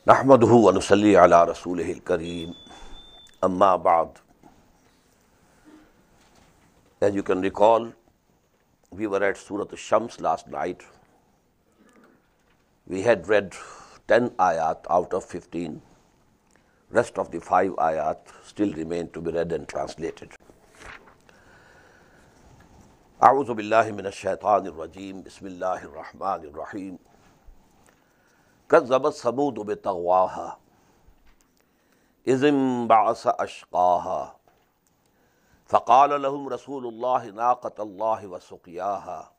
نحمده ونصلي على رسوله الكريم اما بعد. As you can recall, we were at Surah SHAMS last night. We had read 10 ayat out of 15. Rest of the 5 ayat still remain to be read and translated. أعوذ بالله من الشيطان الرجيم. بسم الله الرحمن الرحيم. كذبت ثمود بطغواها إذ انبعث أشقاها فقال لهم رسول الله ناقة الله وسقياها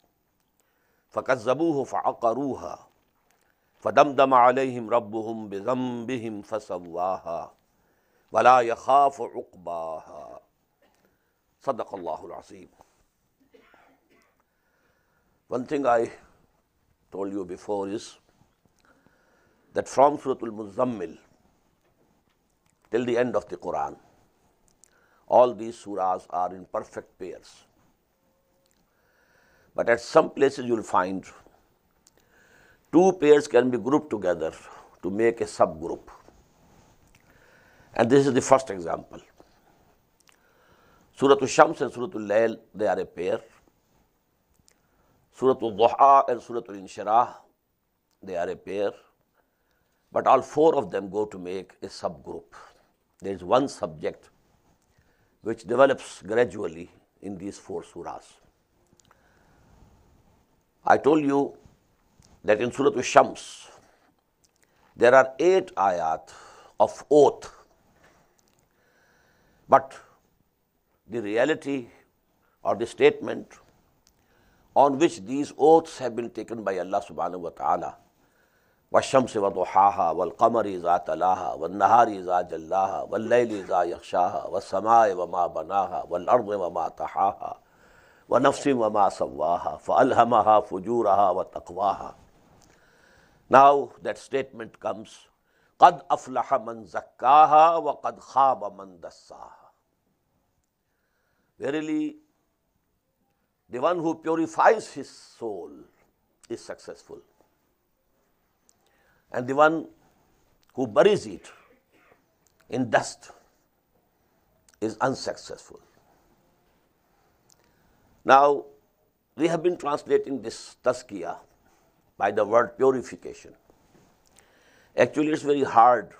فكذبوه فعقروها فدمدم عليهم ربهم بذنبهم فسواها ولا يخاف عقباها. صدق الله العظيم. One thing I told you before is that from Surah Al-Muzammil till the end of the Quran, all these surahs are in perfect pairs. But at some places you will find two pairs can be grouped together to make a subgroup. And this is the first example. Surah Al-Shams and Surah Al-Layl, they are a pair. Surah Al-DUHA and Surah Al-Inshirah, they are a pair. But all four of them go to make a subgroup. There is one subject which develops gradually in these four surahs. I told you that in Surah Al-Shams there are 8 ayat of oath. But the reality or the statement on which these oaths have been taken by Allah subhanahu wa ta'ala, وَالشَّمْسِ وَضُحَاهَا وَالْقَمَرِ إِذَا تَلَاهَا وَالنَّهَارِ إِذَا جَلَّاهَا وَاللَّيْلِ إِذَا يَغْشَاهَا وَالسَّمَاءِ وَمَا بَنَاهَا وَالْأَرْضِ وَمَا طَحَاهَا وَنَفْسٍ وَمَا سَوَّاهَا فَأَلْهَمَهَا فُجُورَهَا وَتَقْوَاهَا. Now that statement comes, قَدْ أَفْلَحَ مَنْ زَكَّاهَا وَقَدْ خَابَ مَنْ دَسَّاهَا. Verily, the one who purifies his soul is successful, and the one who buries it in dust is unsuccessful. Now, we have been translating this tazkiyah by the word purification. Actually, it's very hard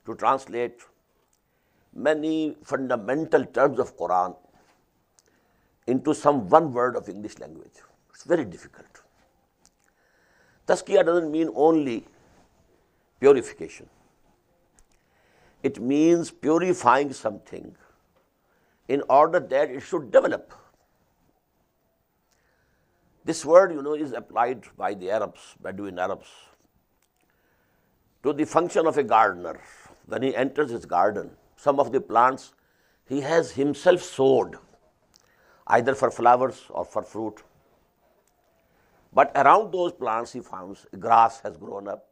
to translate many fundamental terms of Quran into some one word of English language. It's very difficult. Tazkiyah doesn't mean only purification. It means purifying something in order that it should develop. This word, is applied by the Arabs, Bedouin Arabs, to the function of a gardener. When he enters his garden, some of the plants he has himself sowed, either for flowers or for fruit. But around those plants he finds grass has grown up,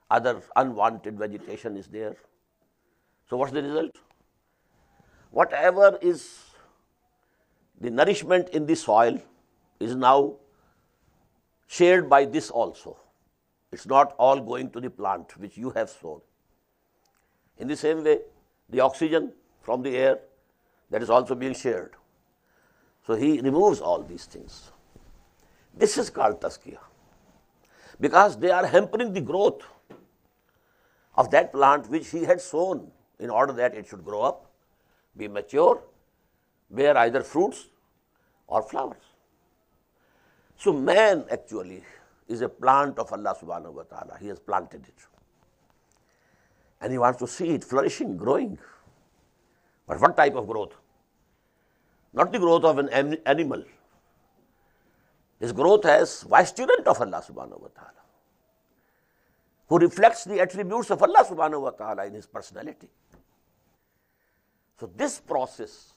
other unwanted vegetation is there. So what's the result? Whatever is the nourishment in the soil is now shared by this also. It's not all going to the plant which you have sown. In the same way, the oxygen from the air, that is also being shared. So he removes all these things. This is called tazkiyah, because they are hampering the growth of that plant which he had sown in order that it should grow up, be mature, bear either fruits or flowers. So man actually is a plant of Allah subhanahu wa ta'ala. He has planted it. And he wants to see it flourishing, growing. But what type of growth? Not the growth of an animal. His growth as vice-student of Allah subhanahu wa ta'ala. who reflects the attributes of Allah subhanahu wa ta'ala in his personality. So this process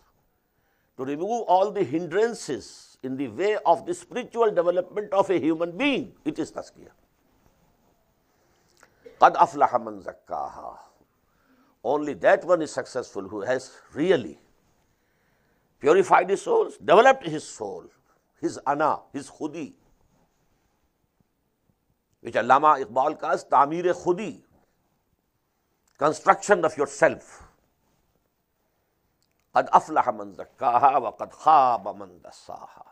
to remove all the hindrances in the way of the spiritual development of a human being, it is tazkiyah. قَدْ أَفْلَحَ مَنْ زَكَّاهَا. Only that one is successful who has really purified his soul, developed his soul, his ana, his khudi, which Allama Iqbal calls ta'mir khudi, construction of yourself. قَدْ أَفْلَحَ مَنْ زَكَّاهَا وَقَدْ خَابَ مَنْ دَسَّاهَا.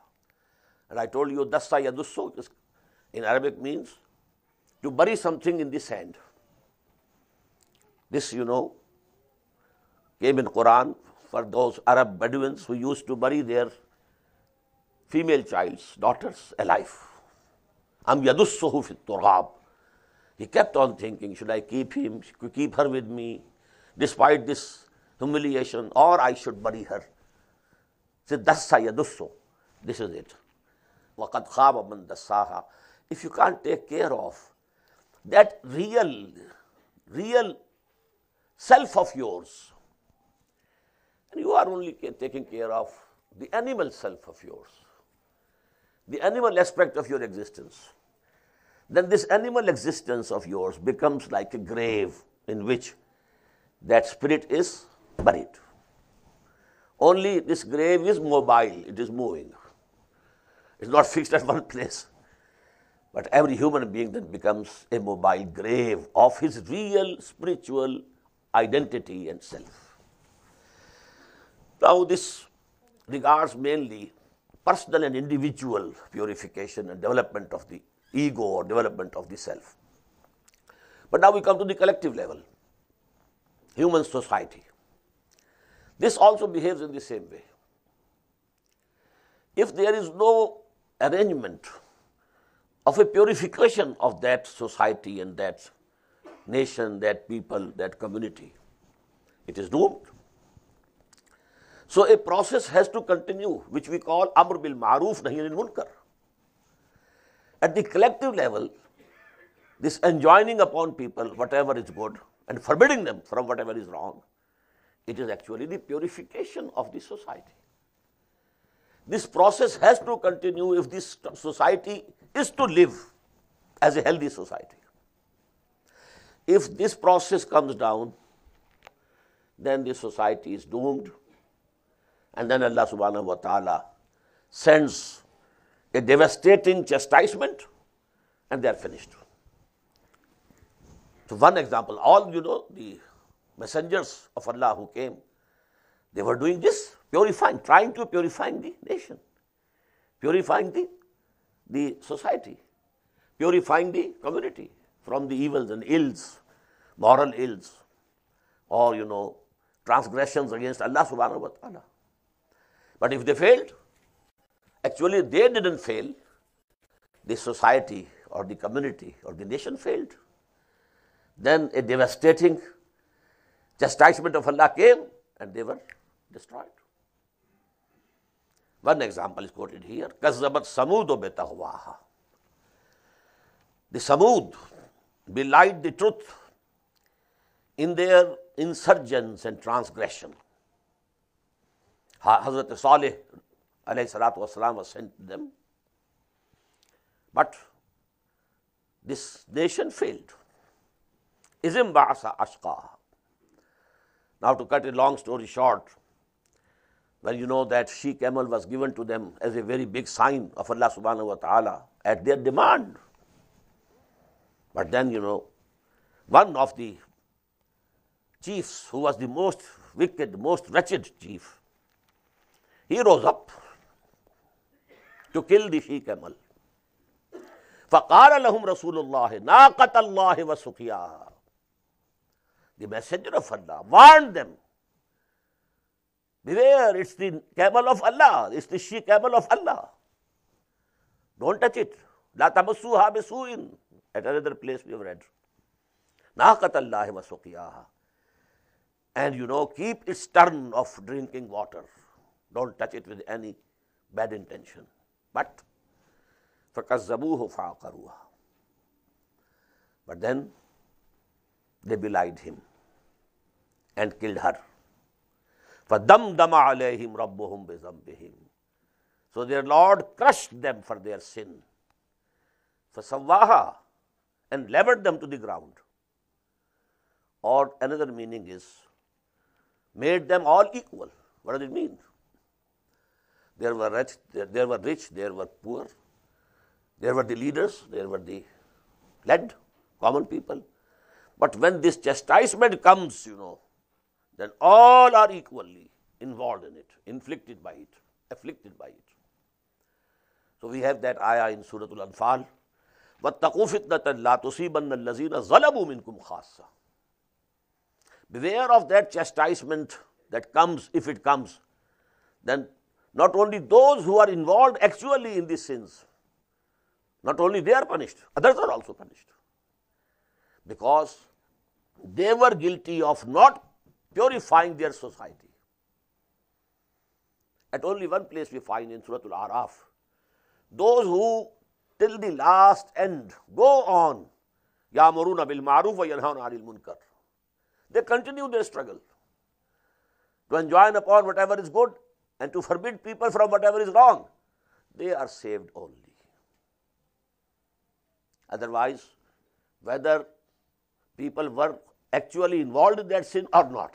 And I told you, dassa yadussu in Arabic means to bury something in the sand. This, came in Quran for those Arab Bedouins who used to bury their female child's daughters alive. Am yadussuhu fit turab. He kept on thinking, should I keep her with me despite this humiliation, or I should bury her? Say dassa yadussu. This is it. وَقَدْ خَابَ مَنْ دَسَّاهَا. If you can't take care of that real self of yours, and you are only taking care of the animal self of yours, the animal aspect of your existence, then this animal existence of yours becomes like a grave in which that spirit is buried. Only this grave is mobile, it is moving. It's not fixed at one place. But every human being then becomes a mobile grave of his real spiritual identity and self. Now this regards mainly personal and individual purification and development of the ego or development of the self. But now we come to the collective level, human society. This also behaves in the same way. If there is no arrangement of a purification of that society and that nation, that people, that community, it is doomed. So a process has to continue, which we call Amr bil Ma'ruf Nahy anil Munkar. At the collective level, this enjoining upon people whatever is good and forbidding them from whatever is wrong, it is actually the purification of the society. This process has to continue if this society is to live as a healthy society. If this process comes down, then the society is doomed, and then Allah subhanahu wa ta'ala sends a devastating chastisement, and they are finished. So one example, all the messengers of Allah who came, they were doing this, purifying, trying to purifying the nation, purifying the society, purifying the community from the evils and ills, moral ills, or transgressions against Allah subhanahu wa ta'ala. But if they failed, actually they didn't fail, the society or the community or the nation failed. Then a devastating chastisement of Allah came and they were destroyed. One example is quoted here. كَذَّبَتْ ثَمُودُ بِتَغْوَاهَا. The Samud belied the truth in their insurgence and transgression. Hazrat Salih alayhi salatu wasalam was sent to them, but this nation failed. إِذْ انْبَعَثَ أَشْقَاهَا. Now to cut a long story short, when you know that she-camel was given to them as a very big sign of Allah subhanahu wa ta'ala at their demand. But then, one of the chiefs, who was the most wicked, most wretched chief, he rose up to kill the she-camel. فَقَالَ لَهُمْ رَسُولُ اللَّهِ نَاقَةَ اللَّهِ وَسُقْيَاهَا. The messenger of Allah warned them, beware, it's the camel of Allah, it's the she-camel of Allah. Don't touch it. لَا تَمَسُّوهَا بِسُوءٍ. At another place we have read. نَاقَةَ اللَّهِ وَسُقْيَاهَا. And keep its turn of drinking water. Don't touch it with any bad intention. But فَكَذَّبُوهُ فَعَقَرُوهَا. But then they belied him and killed her. فَدَمْدَمَ عَلَيْهِمْ رَبُّهُمْ بِذَنبِهِمْ. So their Lord crushed them for their sin. فَسَوَّاهَا, and leveled them to the ground. Or another meaning is, made them all equal. What does it mean? There were rich, there were poor, there were the leaders, there were the led, common people. But when this chastisement comes, then all are equally involved in it, inflicted by it, afflicted by it. So we have that ayah in Surah Al-Anfal, وَاتَّقُوا فِتْنَةً لَا تُصِيبَنَّ الَّذِينَ ظَلَمُوا مِنْكُمْ خَاصَّةً. Beware of that chastisement that comes, if it comes, then not only those who are involved actually in these sins, not only they are punished, others are also punished. Because they were guilty of not purifying their society. At only one place we find in Surah Al-Araf, those who till the last end go on, يَأْمُرُونَ بِالْمَعْرُوفِ وَيَنْهَوْنَ عَنِ الْمُنْكَرِ. They continue their struggle to enjoin upon whatever is good and to forbid people from whatever is wrong. They are saved only. Otherwise, whether people were actually involved in that sin or not,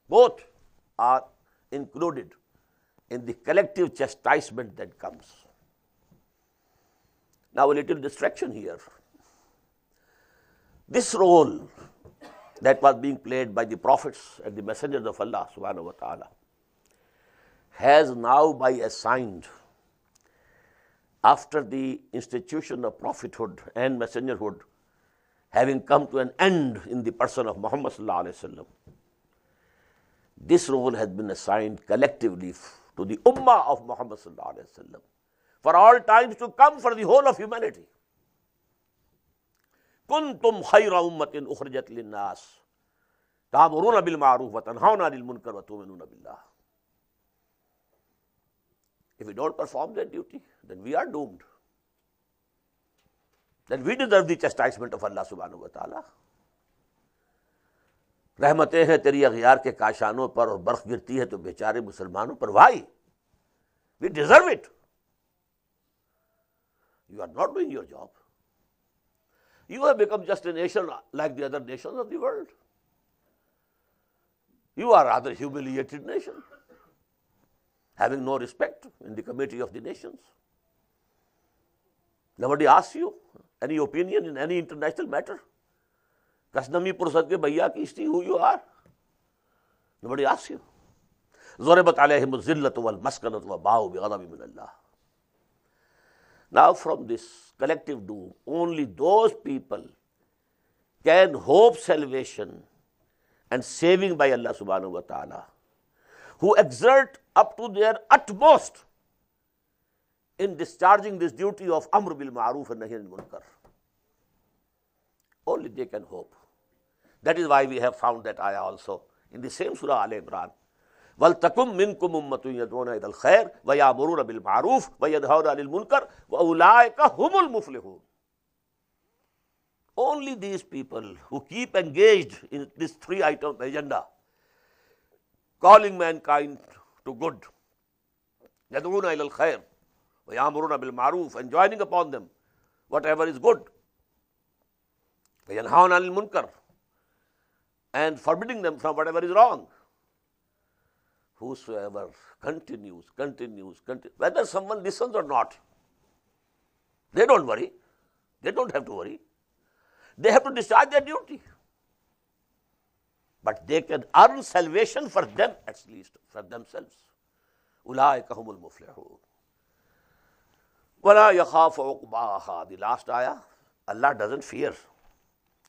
both are included in the collective chastisement that comes. Now a little distraction here. This role that was being played by the prophets and the messengers of Allah subhanahu wa ta'ala has now by assigned, after the institution of prophethood and messengerhood having come to an end in the person of Muhammad sallallahu alaihi wasallam, this role has been assigned collectively to the ummah of Muhammad sallallahu alaihi wasallam for all times to come, for the whole of humanity. كُنْتُمْ خَيْرَ أُمَّةٍ أُخْرِجَتْ لِلنَّاسِ تَأْمُرُونَ بِالْمَعْرُوفِ وَتَنْهَوْنَ عَنِ الْمُنكَرِ وَتُؤْمِنُونَ بِاللَّهِ. If we don't perform that duty, then we are doomed. Then we deserve the chastisement of Allah subhanahu wa ta'ala. रहमतें हैं तेरी अग़यार के काशानों पर और बर्फ गिरती है तो बेचारे मुसलमानों पर. Why? We deserve it. You are not doing your job. You have become just a nation like the other nations of the world. You are a rather humiliated nation, having no respect in the committee of the nations. Nobody asks you any opinion in any international matter. Kasnami Pursad ke bhaiya ki isti who you are. Nobody asks you. ضُرِبَتْ عَلَيْهِمُ الذِّلَّةُ وَالْمَسْكَنَةُ وَبَاءُوا بِغَضَبٍ مِّنَ اللَّهِ. Now from this collective doom, only those people can hope salvation and saving by Allah subhanahu wa ta'ala who exert up to their utmost in discharging this duty of Amr bil Ma'ruf and Nahy anil Munkar. Only they can hope. That is why we have found that ayah also in the same Surah Al-Imran. وَلْتَكُمْ مِنْكُمْ أُمَّةٌ يَدْعُونَ إِلَى الْخَيْرِ وَيَأْمُرُونَ بِالْمَعْرُوفِ وَيَنْهَوْنَ عَنِ الْمُنكَرِ وَأُولَٰئِكَ هُمُ الْمُفْلِحُونَ. Only these people who keep engaged in this three-item agenda, calling mankind to good, يَدْعُونَ إِلَى الْخَيْرِ وَيَأْمُرُونَ بِالْمَعْرُوفِ, and joining upon them whatever is good, وَيَنْهَوْنَ عَنِ الْمُنكَرِ, and forbidding them from whatever is wrong. Whosoever continues, whether someone listens or not, they don't worry. They don't have to worry. They have to discharge their duty. But they can earn salvation for them, at least, for themselves. أُولَٰئِكَ هُمُ الْمُفْلِحُونَ. وَلَا يَخَافُ عُقْبَاهَا. The last ayah, Allah doesn't fear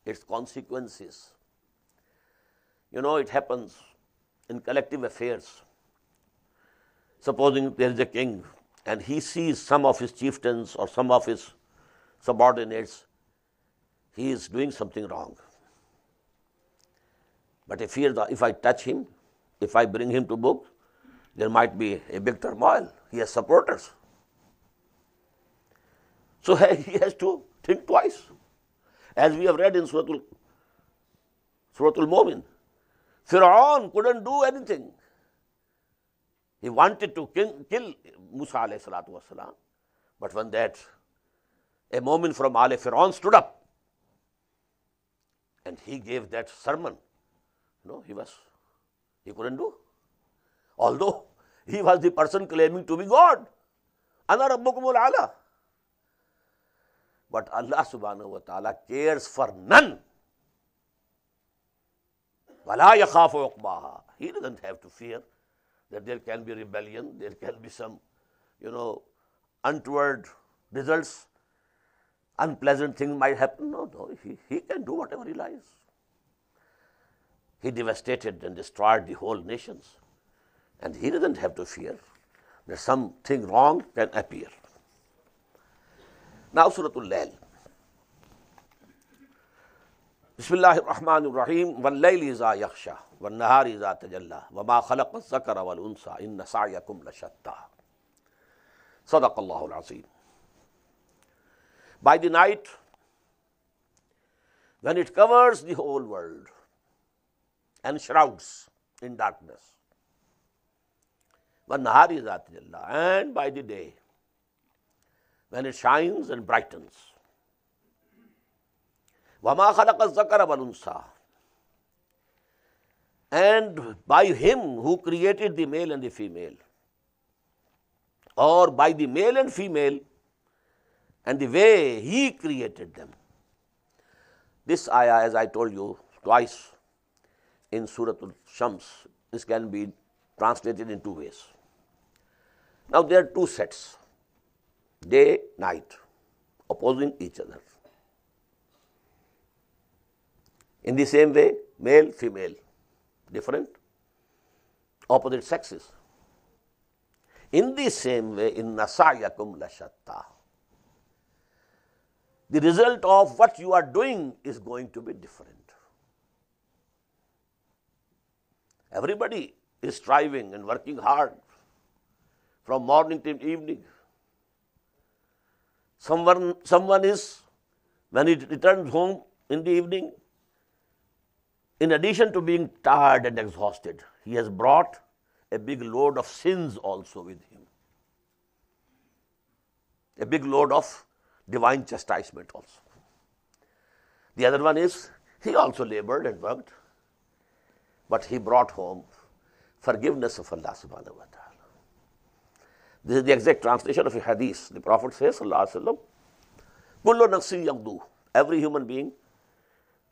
its consequences. It happens in collective affairs. Supposing there is a king and he sees some of his chieftains or some of his subordinates, he is doing something wrong. But if I touch him, if I bring him to book, there might be a big turmoil. He has supporters. So he has to think twice. As we have read in Surah Surah Al-Mu'min. Fir'aun couldn't do anything. He wanted to kill Musa alayhi salatu wasalam, but when that a mu'min from Al Fir'aun stood up and he gave that sermon, he couldn't do. Although he was the person claiming to be God. Ana rabbukumul a'la. But Allah subhanahu wa ta'ala cares for none. وَلَا يَخَافُ عُقْبَاهَا. He doesn't have to fear that there can be rebellion, there can be some, untoward results, unpleasant things might happen. No, he can do whatever he likes. He devastated and destroyed the whole nations, and he doesn't have to fear that something wrong can appear. Now Surah Al-Layl. Bismillahir Rahmanir Rahim. وَاللَّيْلِ إِذَا يَغْشَى وَالنَّهَارِ إِذَا تَجَلَّى وَمَا خَلَقَ الذَّكَرَ وَالْأُنثَى إِنَّ سَعْيَكُمْ لَشَتَّى. صدق Allahul Azim. By the night, when it covers the whole world and shrouds in darkness, وَالنَّهَارِ إِذَا تَجَلَّى, and by the day, when it shines and brightens. وَمَا خَلَقَ الذَّكَرَ وَالْأُنثَى, and by him who created the male and the female, or by the male and female and the way he created them. This ayah, as I told you twice in Surah Shams, this can be translated in two ways. Now there are two sets, day, night, opposing each other. In the same way, male, female, different, opposite sexes. In the same way, inna sa'yakum lashatta. The result of what you are doing is going to be different. Everybody is striving and working hard from morning till evening. Someone is, when he returns home in the evening, in addition to being tired and exhausted, he has brought a big load of sins also with him. A big load of divine chastisement also. The other one is, he also labored and worked, but he brought home forgiveness of Allah subhanahu wa ta'ala. This is the exact translation of a hadith. The Prophet says, sallallahu alaihi wasallam, kullu nafsin yaghdu, every human being,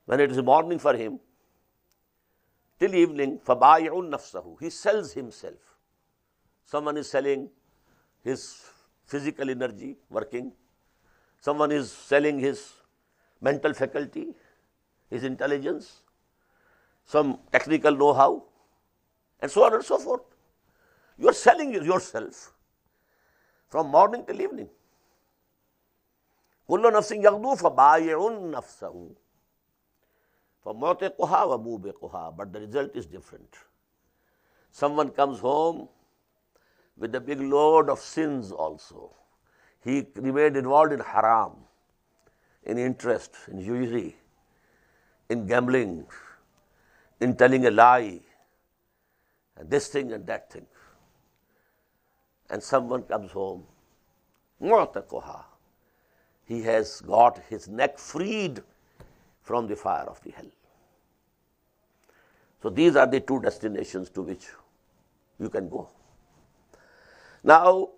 when it is morning for him, till evening, fabayi'un nafsahu, he sells himself. Someone is selling his physical energy, working. Someone is selling his mental faculty, his intelligence, some technical know-how, and so on and so forth. You are selling yourself from morning till evening. Kullu nafsin yaghdu fabayi'un nafsahu. فَمُعْتِقُهَا وَمُوبِقُهَا, but the result is different. Someone comes home with a big load of sins also. He remained involved in haram, in interest, in usury, in gambling, in telling a lie, and this thing and that thing. And someone comes home, مُعْتِقُهَا, he has got his neck freed from the fire of the hell. So these are the two destinations to which you can go. Now,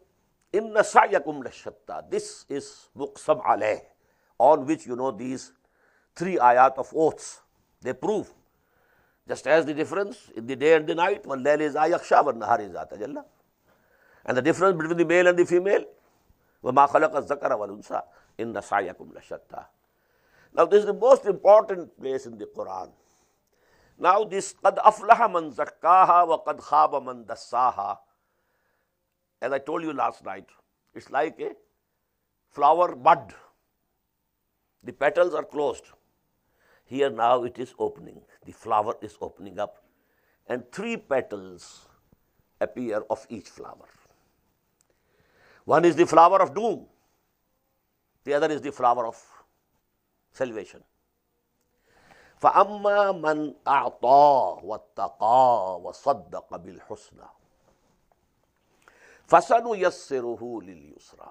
inna sa'yakum lashatta, this is muqsam alayh, on which these three ayat of oaths, they prove. Just as the difference in the day and the night, وَاللَّيْلِ إِذَا يَغْشَى وَالنَّهَارِ إِذَا تَجَلَّى, and the difference between the male and the female, وَمَا خَلَقَ الذَّكَرَ وَالْأُنثَى إِنَّ سَعْيَكُمْ لَشَتَّى. Now this is the most important place in the Quran. Now this قَدْ أَفْلَحَ مَنْ زَكَّاهَا وَقَدْ خَابَ مَنْ دَسَّاهَا. As I told you last night, it's like a flower bud. The petals are closed. Here now it is opening. The flower is opening up, and three petals appear of each flower. One is the flower of doom. The other is the flower of salvation. فَأَمَّا مَنْ أَعْطَى وَاتَّقَى وَصَدَّقَ بِالْحُسْنَى فَسَنُيَسِّرُهُ لِلْيُسْرَى.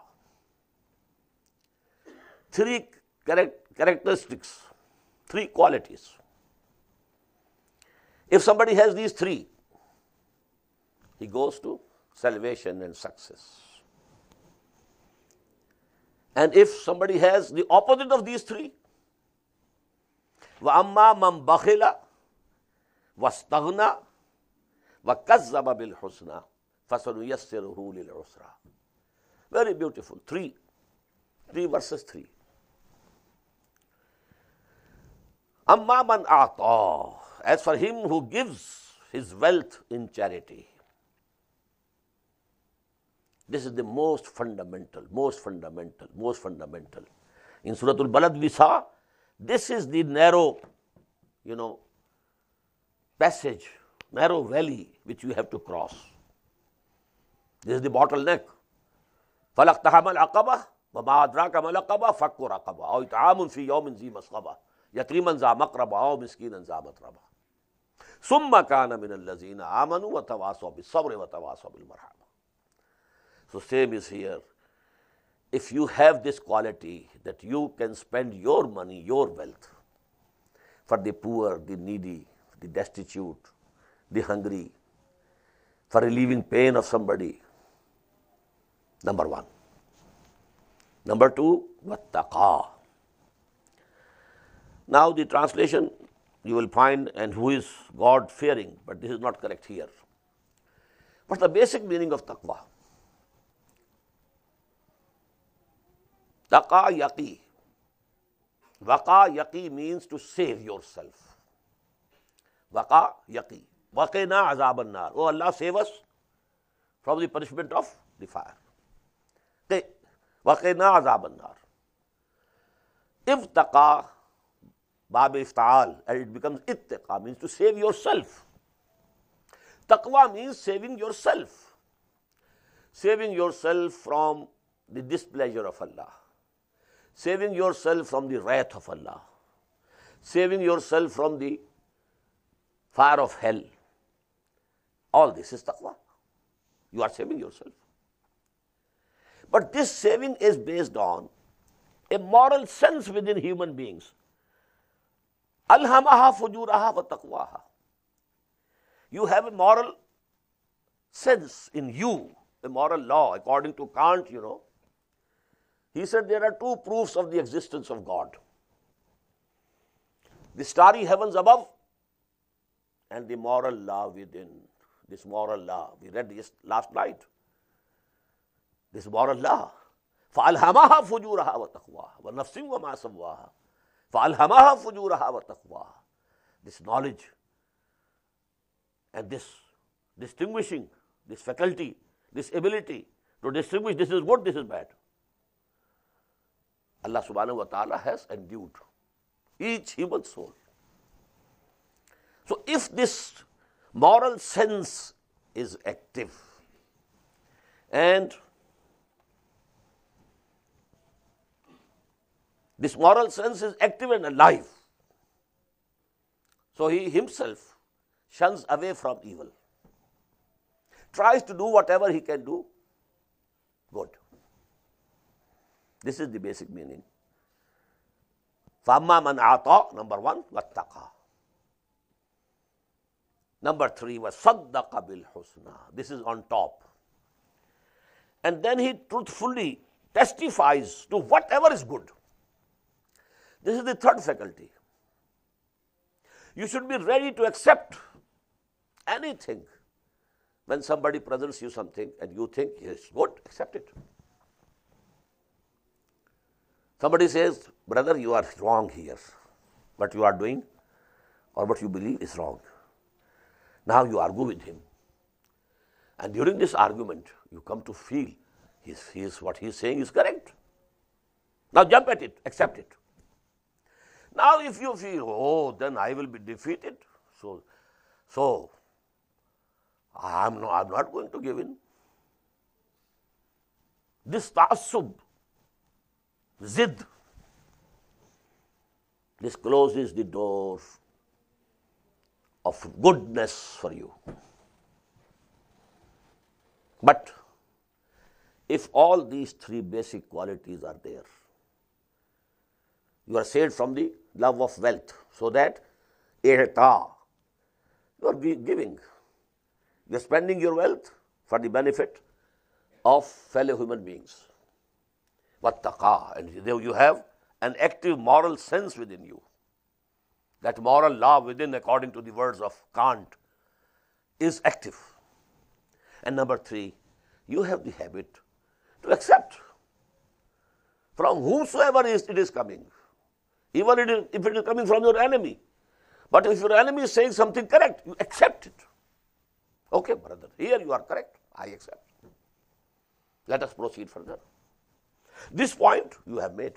Three characteristics, three qualities. If somebody has these three, he goes to salvation and success. And if somebody has the opposite of these three, وَأَمَّا مَنْ بَخِلَ وَاسْتَغْنَى وَكَذَّبَ بِالْحُسْنَى فَسَنُيَسِّرُهُ لِلْعُسْرَى. Very beautiful. Three verses, three. أَمَّا مَنْ أَعْطَى, as for him who gives his wealth in charity. This is the most fundamental. In Surah Al-Balad we saw, this is the narrow, passage, narrow valley which you have to cross. This is the bottleneck. فَلَقْتَحَمَ الْعَقَبَةَ وَمَا أَدْرَاكَ مَا الْعَقَبَةُ فَكُّ رَقَبَةٍ أَوْ إِطْعَامٌ فِي يَوْمٍ ذِي مَسْغَبَةٍ يَتِيمًا ذَا مَقْرَبَةٍ أَوْ مِسْكِينًا ذَا مَتْرَبَةٍ ثُمَّ كَانَ مِنَ الَّذِينَ آمَنُوا وَتَوَاصَوْا بِالصَّبْرِ وَتَوَاصَوْا بِالْمَرْحَمَةِ. So same is here. If you have this quality that you can spend your money, your wealth for the poor, the needy, the destitute, the hungry, for relieving pain of somebody, number one. Number two, wattaqa. Now the translation you will find, and who is God fearing, but this is not correct here. What's the basic meaning of taqwa? Taqa yaqi. Waqa yaqi means to save yourself. Waqa yaqi. Waqina azab an-nar. Oh Allah, save us from the punishment of the fire. Waqina azab an-nar. Iftaqa, bab ifta'al, and it becomes ittaqa, means to save yourself. Taqwa means saving yourself. Saving yourself from the displeasure of Allah. Saving yourself from the wrath of Allah. Saving yourself from the fire of hell. All this is taqwa. You are saving yourself. But this saving is based on a moral sense within human beings. Alhamaha fujuraha wa taqwaha. You have a moral sense in you, a moral law. According to Kant, he said there are two proofs of the existence of God: the starry heavens above and the moral law within. This moral law, we read this last night. This moral law. فَأَلْهَمَهَا فُجُورَهَا وَتَقْوَاهَا وَنَفْسٍ وَمَا سَوَّاهَا فَأَلْهَمَهَا فُجُورَهَا وَتَقْوَاهَا. This knowledge and this distinguishing, this faculty, this ability to distinguish this is good, this is bad, Allah subhanahu wa ta'ala has endued each human soul. So if this moral sense is active and this moral sense is active and alive, so he himself shuns away from evil, tries to do whatever he can do good. This is the basic meaning. فَأَمَّا مَنْ أَعْطَى, number one, وَاتَّقَى. Number three was وَصَدَّقَ بِالْحُسْنَى. This is on top. And then he truthfully testifies to whatever is good. This is the third faculty. You should be ready to accept anything. When somebody presents you something and you think it's good, accept it. Somebody says, brother, you are wrong here. What you are doing or what you believe is wrong. Now you argue with him. And during this argument, you come to feel what he is saying is correct. Now jump at it, accept it. Now if you feel, then I will be defeated, so I'm not going to give in. This ta'assub, zid, this closes the door of goodness for you. But if all these three basic qualities are there, you are saved from the love of wealth, so that ihta, you are giving, you are spending your wealth for the benefit of fellow human beings. Wattaqa, and you have an active moral sense within you. That moral law within, according to the words of Kant, is active. And number three, you have the habit to accept from whomsoever it is coming, even if it is coming from your enemy. But if your enemy is saying something correct, you accept it. Okay, brother, here you are correct, I accept. Let us proceed further. This point you have made.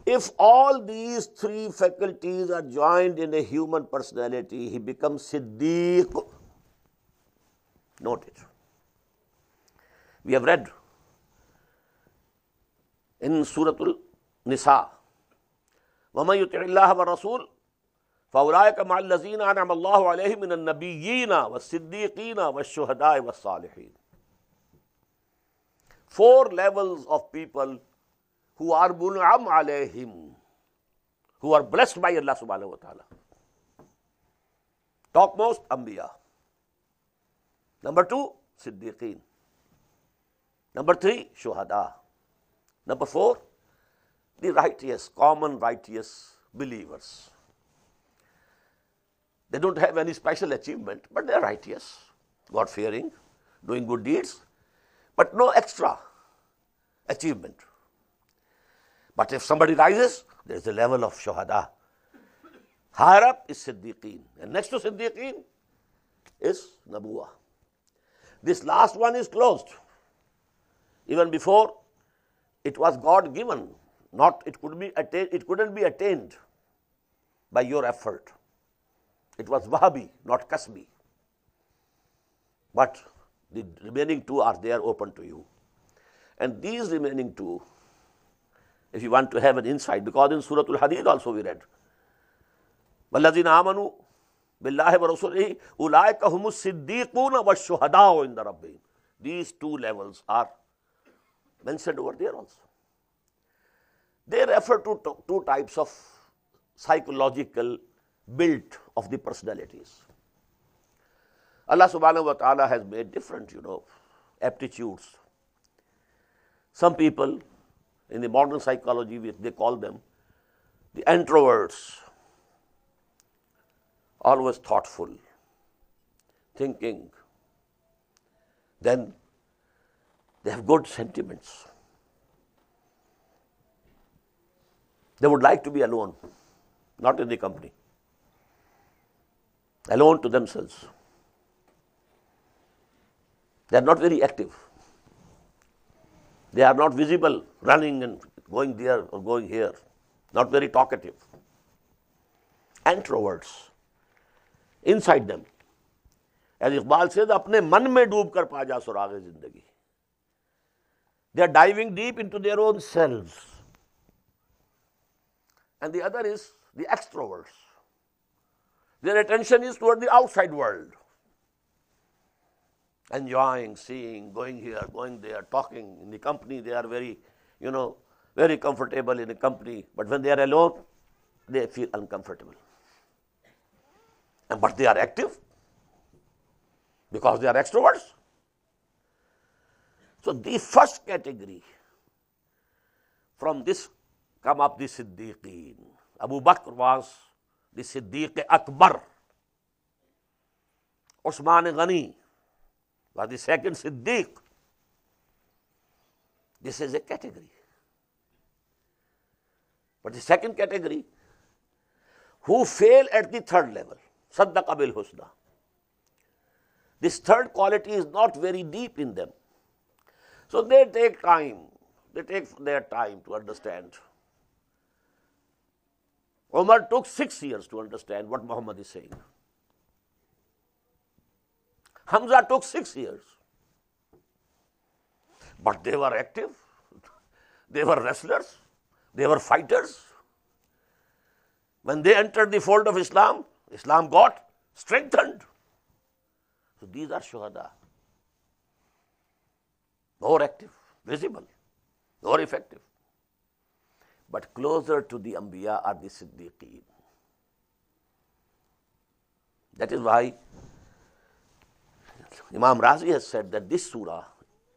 If all these three faculties are joined in a human personality, he becomes Siddiq. Note it. We have read in Surah Nisa, وَمَن يُطِعِ اللَّهَ وَالرَّسُولَ فَأُولَٰئِكَ مَعَ الَّذِينَ أَنْعَمَ اللَّهُ عَلَيْهِم مِّنَ النَّبِيِّينَ وَالصِّدِّيقِينَ وَالشُّهَدَاءِ وَالصَّالِحِينَ. 4 levels of people who are mun'am alayhim, who are blessed by Allah subhanahu wa ta'ala. Topmost, Anbiya. Number 2, Siddiqeen. Number 3, Shuhada. Number 4, the righteous, common righteous believers. They don't have any special achievement, but they are righteous, God-fearing, doing good deeds, but no extra achievement. But if somebody rises, there is a level of Shuhada. Higher up is Siddiqeen, and next to Siddiqeen is Nabuwa. This last one is closed. Even before, it was God given. It couldn't be attained by your effort. It was Wahabi, not Kasbi. But the remaining 2 are there open to you. And these remaining 2, if you want to have an insight, because in Surah Al-Hadees also we read, وَالَّذِينَ آمَنُوا بِاللَّهِ وَرَسُولِهِ أُولَٰئِكَ هُمُ الصِّدِّيقُونَ وَالشُّهَدَاءُ عِندَ رَبِّهِمْ. These 2 levels are mentioned over there also. They refer to 2 types of psychological build of the personalities. Allah subhanahu wa ta'ala has made different, aptitudes. Some people, in the modern psychology, they call them the introverts, always thoughtful, thinking. Then they have good sentiments. They would like to be alone, not in the company, alone to themselves. They are not very active. They are not visible, running and going there or going here, not very talkative. Introverts, inside them. As Iqbal says, apne man mein doob kar paa ja surag-e zindagi. They are diving deep into their own selves. And the other is the extroverts. Their attention is toward the outside world. Enjoying, seeing, going here, going there, talking. In the company, they are very, very comfortable in a company. But when they are alone, they feel uncomfortable. But they are active because they are extroverts. So the first category, from this come up the Siddiqeen. Abu Bakr was the Siddiq Akbar. Usman Ghani was the second Siddiq. This is a category. But the second category, who fail at the third level, Saddaqa bil Husna. This third quality is not very deep in them. So they take time. They take their time to understand. Umar took 6 years to understand what Muhammad is saying. Hamza took 6 years. But they were active. They were wrestlers. They were fighters. When they entered the fold of Islam, Islam got strengthened. So these are shuhada. More active, visible, more effective. But closer to the Anbiya are the Siddiqeen. That is why Imam Razi has said that this surah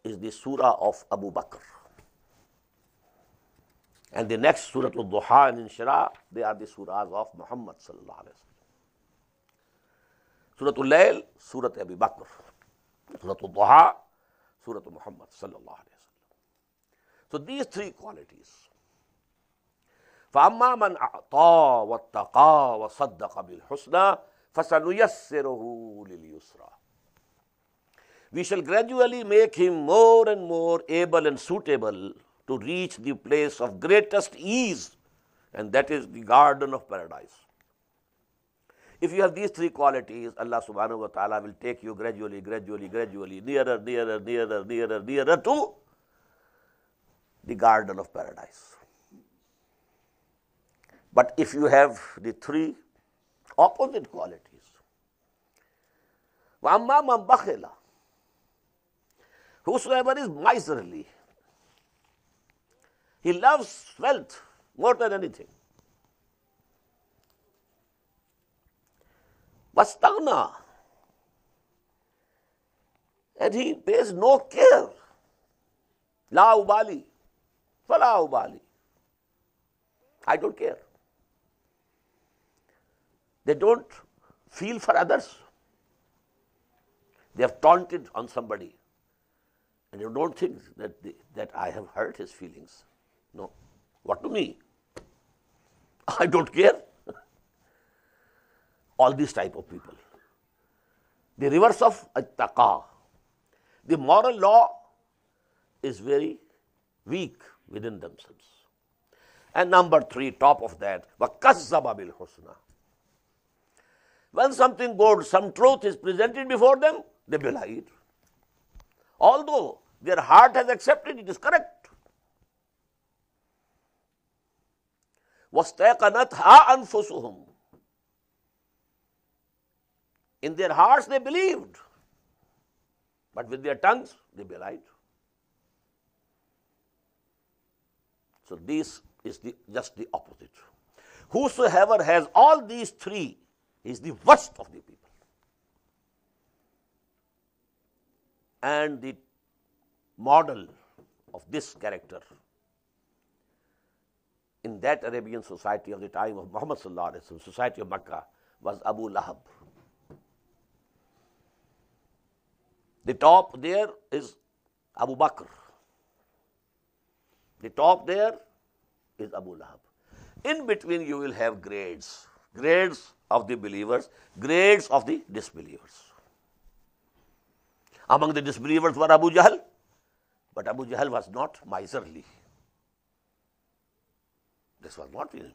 is the surah of Abu Bakr. And the next Surah DUHA and Inshirah, they are the surahs of Muhammad sallallahu alaihi wasallam. Surah Al-Layl, Surah Abu Bakr. Surah DUHA, Surah Muhammad sallallahu alaihi wasallam. So these three qualities. فَأَمَّا مَنْ أَعْطَى وَاتَّقَى وَصَدَّقَ بِالْحُسْنَى فَسَنُيَسِّرُهُ لِلْيُسْرَى. We shall gradually make him more and more able and suitable to reach the place of greatest ease, and that is the garden of paradise. If you have these three qualities, Allah subhanahu wa ta'ala will take you gradually, nearer to the garden of paradise. But if you have the three opposite qualities, وَأَمَّا مَنْ بَخِلَ, whosoever is miserly, he loves wealth more than anything. وَاسْتَغْنَى, and he pays no care. لَا أُبَالِي فَلَا أُبَالِي, I don't care. They don't feel for others. They have taunted on somebody, and you don't think that I have hurt his feelings. No. What to me? I don't care. All these type of people. The reverse of at-taqa. The moral law is very weak within themselves. And number three, top of that, وَكَذَّبَ بِالْحُسْنَى. When something good, some truth is presented before them, they belie it. Although their heart has accepted it is correct. وَاسْتَيْقَنَتْهَا أَنفُسُهُمْ. In their hearts they believed, but with their tongues they belied. So this is just the opposite. Whosoever has all these three is the worst of the people. And the model of this character in that Arabian society of the time of Muhammad sallallahu alaihi wasallam, society of Makkah, was Abu Lahab. The top there is Abu Bakr. The top there is Abu Lahab. In between you will have grades. Grades of the believers, grades of the disbelievers. Among the disbelievers were Abu Jahl, but Abu Jahl was not miserly. This was not him.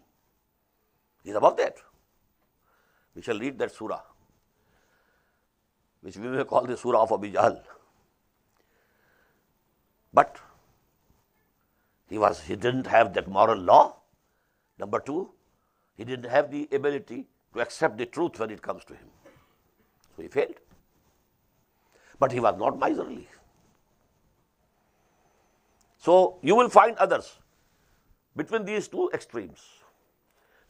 He is above that. We shall read that surah, which we may call the surah of Abu Jahl. But he didn't have that moral law. Number two, he didn't have the ability to accept the truth when it comes to him. So he failed. But he was not miserly. So you will find others between these two extremes.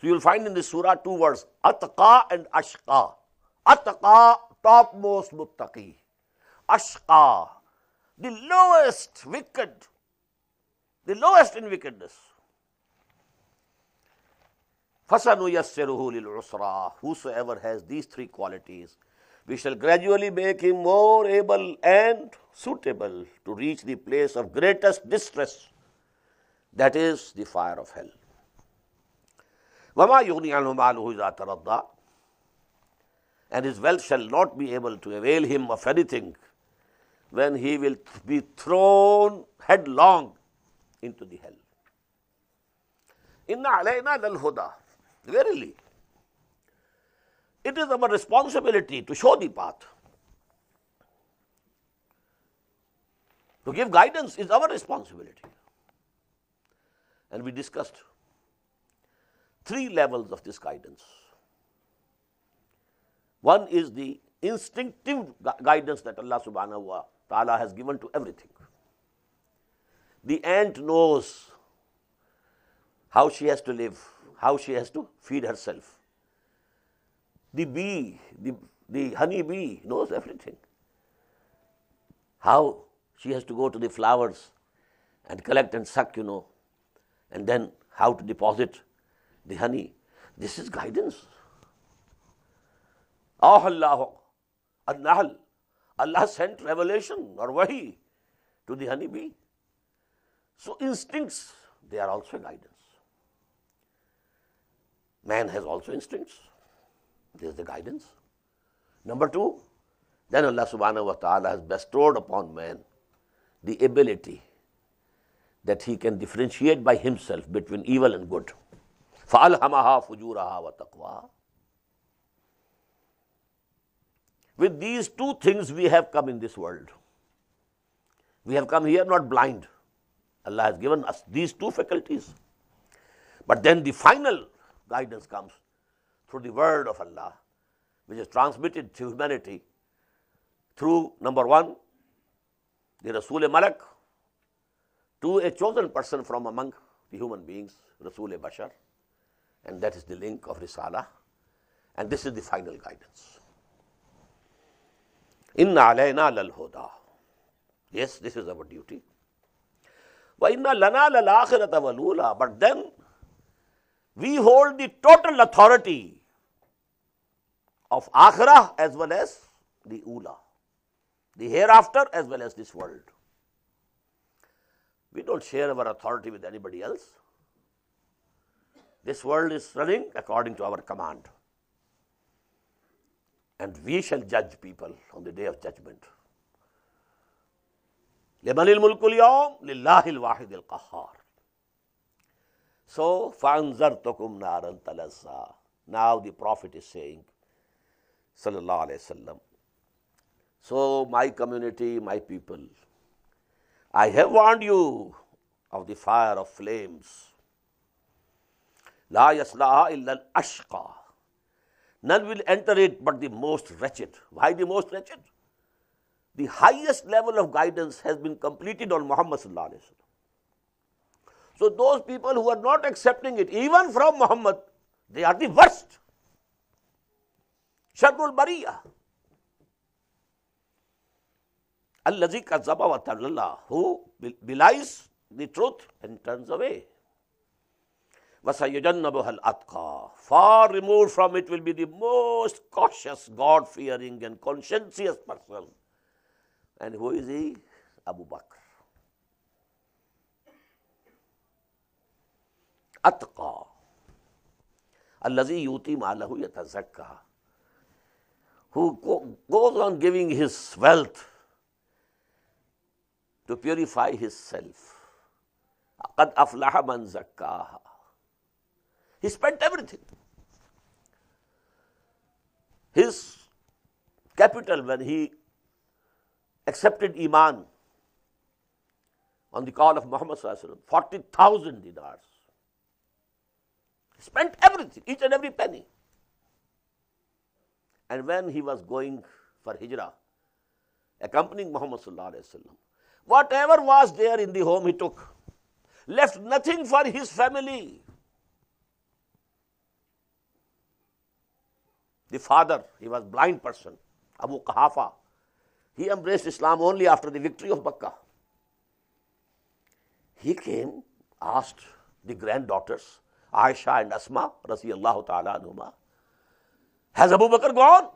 So you will find in this surah two words, atqa and ashqa. Atqa, topmost muttaqi. Ashqa, the lowest wicked, the lowest in wickedness. فَسَنُيَسِّرُهُ لِلْعُسْرَى. Whosoever has these three qualities, we shall gradually make him more able and suitable to reach the place of greatest distress, that is the fire of hell. وَمَا يُغْنِي عَنْهُ مَالُهُ إِذَا تَرَضَّى. And his wealth shall not be able to avail him of anything when he will be thrown headlong into the hell. Inna alayna lal huda. Verily, it is our responsibility to show the path. To give guidance is our responsibility. And we discussed three levels of this guidance. One is the instinctive guidance that Allah subhanahu wa ta'ala has given to everything. The ant knows how she has to live, how she has to feed herself. The bee, the honey bee knows everything. How she has to go to the flowers and collect and suck, and then how to deposit the honey. This is guidance. Allah An-Nahl, Allah sent revelation or wahi to the honey bee. So instincts, they are also guidance. Man has also instincts. This is the guidance. Number two, then Allah subhanahu wa ta'ala has bestowed upon man the ability that he can differentiate by himself between evil and good. فَأَلْهَمَهَا فُجُورَهَا وَتَقْوَاهَا. With these two things we have come in this world. We have come here not blind. Allah has given us these two faculties. But then the final guidance comes through the word of Allah, which is transmitted to humanity through, number one, the Rasul Malak, to a chosen person from among the human beings, Rasul Bashar, and that is the link of Risalah, and this is the final guidance. Inna alayna lal huda. Yes, this is our duty. Wa inna lana lal akhirata wal ula. But then we hold the total authority of akhirah as well as the ula, the hereafter as well as this world. We don't share our authority with anybody else. This world is running according to our command. And we shall judge people on the day of judgment. لِمَنِ الْمُلْكُ الْيَوْمِ لِلَّهِ الْوَاحِدِ الْقَهَّارِ. So, فَأَنْذَرْتُكُمْ نَارًا تَلَظَّى. Now the Prophet is saying, sallallahu alayhi wa sallam, so my community, my people, I have warned you of the fire of flames. لَا يَصْلَاهَا إِلَّا الْأَشْقَى. None will enter it but the most wretched. Why the most wretched? The highest level of guidance has been completed on Muhammad sallallahu alaihi wasallam. So those people who are not accepting it, even from Muhammad, they are the worst. Sharrul Bariyah. Allazi kazzaba wa tawalla, who belies the truth and turns away. وَسَيُجَنَّبُهَا الْأَتْقَى. Far removed from it will be the most cautious, God-fearing and conscientious person. And who is he? Abu Bakr. Atqa. Allazi yuti malahu yatazakka. Who goes on giving his wealth to purify his self. قَدْ أَفْلَحَ مَنْ زَكَّاهَا. He spent everything. His capital, when he accepted Iman on the call of Muhammad sallallahu alaihi wasallam, 40,000 dinars. He spent everything, each and every penny. And when he was going for Hijrah, accompanying Muhammad sallallahu alaihi wasallam, whatever was there in the home he took, left nothing for his family. The father, he was a blind person, Abu Quhafa. He embraced Islam only after the victory of Makkah. He came, asked the granddaughters, Aisha and Asma, radiyallahu ta'ala anhuma, has Abu Bakr gone?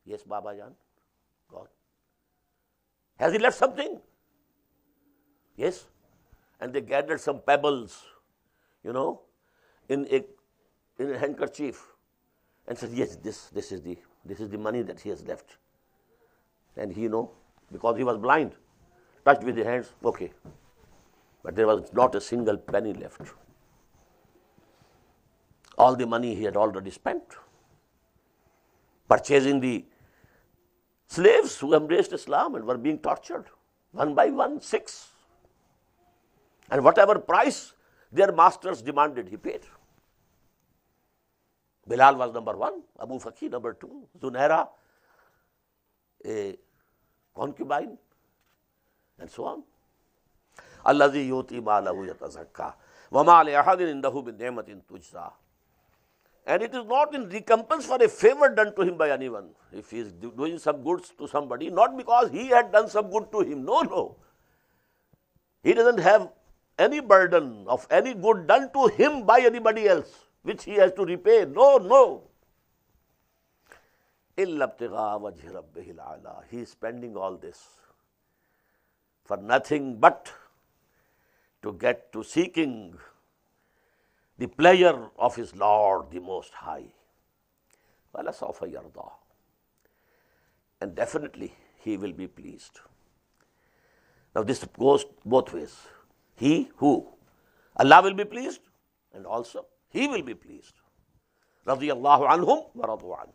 Yes, Baba Jan, gone. Has he left something? Yes. And they gathered some pebbles, in a handkerchief, and said, yes, this is the money that he has left. And he, because he was blind, touched with his hands, okay. But there was not a single penny left. All the money he had already spent, purchasing the slaves who embraced Islam and were being tortured, one by one, 6. And whatever price Their masters demanded, he paid. Bilal was number one, Abu Fakhi number two, Zunaira, a concubine, and so on. Allazi yuti malahu yatazakka wa ma li ahadin indahu min ni'matin tujza. And it is not in recompense for a favor done to him by anyone. If he is doing some goods to somebody, not because he had done some good to him. No, no. He doesn't have any burden of any good done to him by anybody else, which he has to repay. No, no. Illa ibtigha wajhi rabbihil a'la. He is spending all this for nothing but to get to seeking the pleasure of his Lord, the Most High. وَلَسَوْفَ يَرْضَى. And definitely he will be pleased. Now this goes both ways. He who? Allah will be pleased, and also he will be pleased. رَضِيَ اللَّهُ عَنْهُمْ وَرَضُوا عَنْهُ.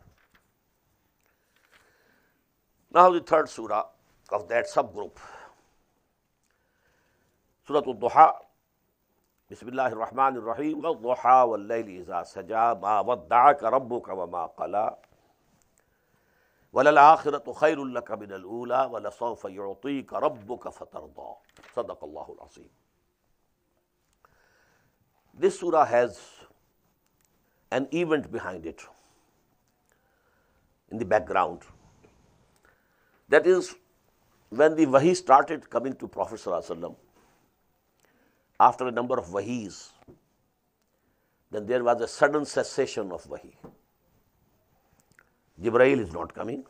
Now the third surah of that subgroup. Surah al-DUHA. Bismillahir Rahmanir Rahim. وَالضُّحَى وَاللَّيْلِ إِذَا سَجَى مَا وَدَّعَكَ رَبُّكَ وَمَا قَلَى وَلَلْآخِرَةُ خَيْرٌ لَكَ مِنَ الْأُولَى وَلَسَوْفَ يُعْطِيكَ رَبُّكَ فَتَرْضَى. صدق الله العظيم. This surah has an event behind it in the background. That is, when the wahi started coming to Prophet ﷺ, after a number of wahis, then there was a sudden cessation of wahi. Jibreel is not coming.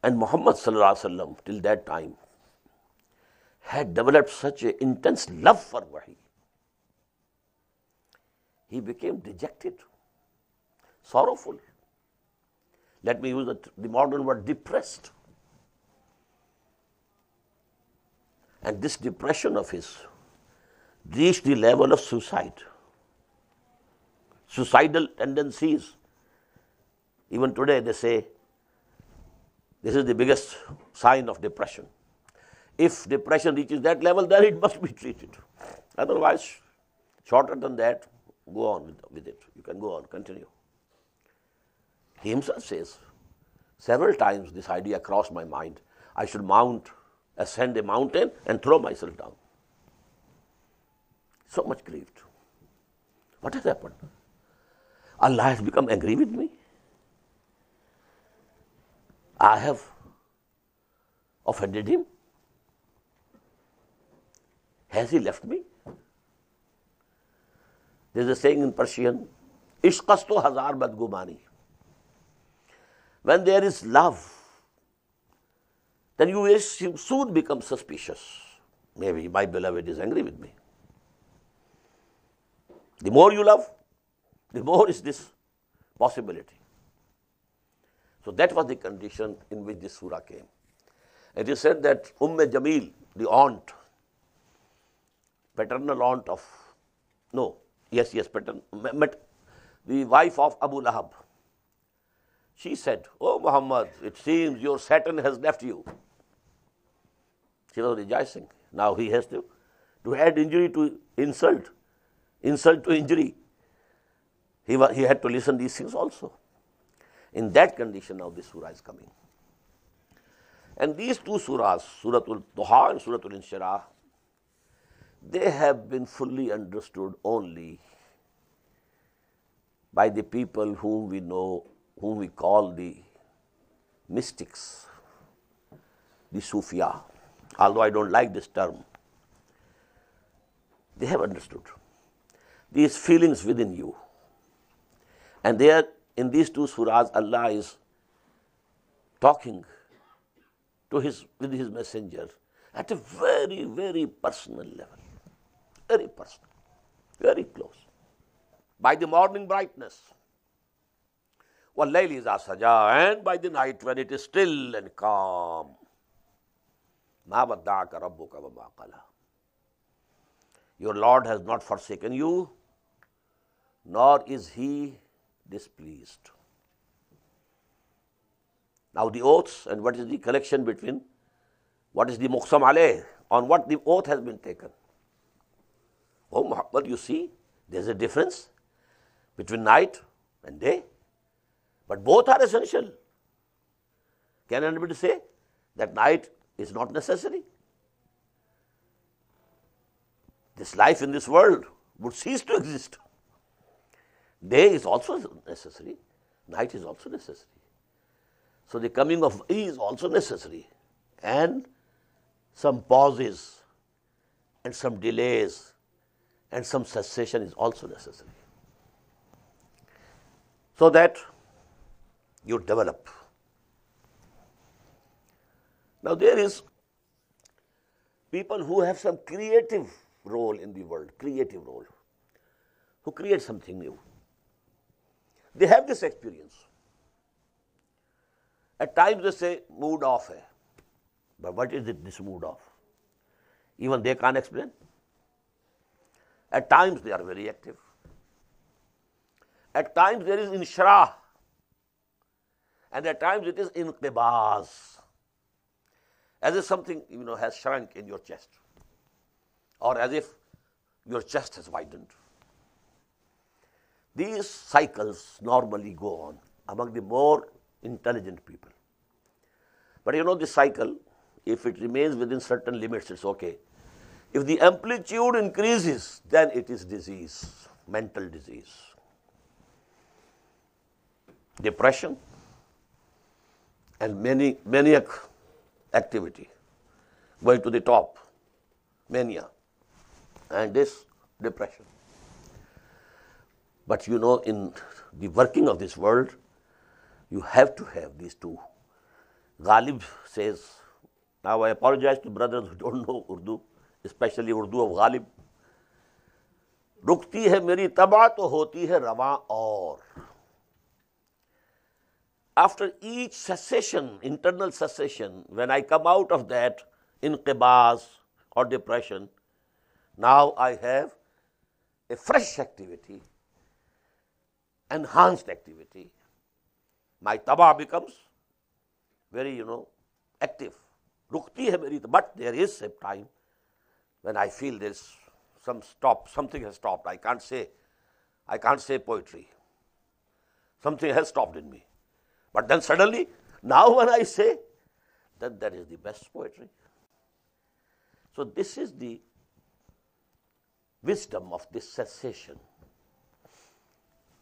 And Muhammad ﷺ till that time had developed such an intense love for wahi. He became dejected, sorrowful. Let me use the modern word, depressed. And this depression of his reached the level of suicide. Suicidal tendencies. Even today they say this is the biggest sign of depression. If depression reaches that level, then it must be treated. Otherwise, shorter than that, go on with it. You can go on, continue. He himself says, several times this idea crossed my mind. I should ascend a mountain and throw myself down. So much grieved. What has happened? Allah has become angry with me. I have offended him. Has he left me? There is a saying in Persian, Ishqasto hazar badgumani. When there is love, then you will soon become suspicious. Maybe my beloved is angry with me. The more you love, the more is this possibility. So that was the condition in which this surah came. It is said that Jamil, the aunt, paternal aunt of, the wife of Abu Lahab, she said, "Oh Muhammad, it seems your Satan has left you." She was rejoicing. Now he has to add injury to insult, insult to injury. He had to listen these things also. In that condition now this surah is coming. And these two surahs, Surah al-DUHA and Surah al-Inshirah, they have been fully understood only by the people whom we know, whom we call the mystics, the Sufia. Although I don't like this term, they have understood these feelings within you. And there, in these two surahs, Allah is talking with his messenger at a very, very personal level. Very personal, very close. By the morning brightness, وَاللَّيْلِ إِذَا سَجَى, and by the night when it is still and calm. مَا وَدَّعَكَ رَبُّكَ وَمَا قَلَى. Your Lord has not forsaken you, nor is he displeased. Now the oaths, and what is the connection between what is the muqsam alayh, on what the oath has been taken. Oh Muhammad, you see, there's a difference between night and day, but both are essential. Can anybody say that night is not necessary? This life in this world would cease to exist. Day is also necessary, night is also necessary. So the coming of wahi is also necessary, and some pauses and some delays and some cessation is also necessary, so that you develop. Now there is people who have some creative role in the world, creative role, who create something new. They have this experience. At times they say mood off hai, but what is it, this mood off? Even they can't explain. At times they are very active. At times there is inshrah, and at times it is inqibaz, as if something has shrunk in your chest, or as if your chest has widened. These cycles normally go on among the more intelligent people. But this cycle, if it remains within certain limits, it's okay. If the amplitude increases, then it is disease, mental disease. Depression and maniac activity going to the top, mania, and this depression. But in the working of this world, you have to have these two. Ghalib says, now I apologize to brothers who don't know Urdu, especially Urdu of Ghalib. Rukti hai meri taba to hoti hai rawa aur. After each cessation, internal cessation, when I come out of that inqibaz or depression, now I have a fresh activity, enhanced activity. My taba becomes very, active. Rukti hai meri, but there is a time when I feel there's some stop, something has stopped. I can't say poetry. Something has stopped in me. But then suddenly, now when I say, then that is the best poetry. So this is the wisdom of this cessation.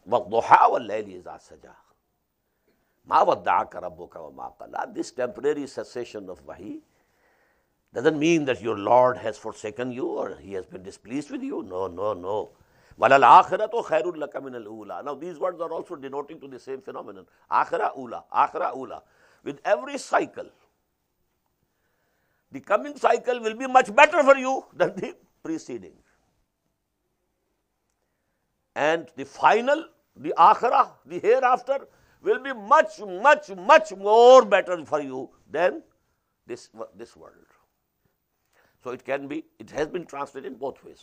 وَالضُّحَى وَاللَّيْلِ إِذَا سَجَى مَا وَدَّعَكَ رَبُّكَ وَمَا قَلَى. This temporary cessation of wahi doesn't mean that your Lord has forsaken you or He has been displeased with you. No, no, no. وَلَلْآخِرَةُ خَيْرٌ لَكَ مِنَ الْأُولَى. Now these words are also denoting to the same phenomenon. Akhira ula, akhira ula. With every cycle, the coming cycle will be much better for you than the preceding. And the final, the akhirah, the hereafter, will be much, much, much more better for you than this world. So it has been translated in both ways.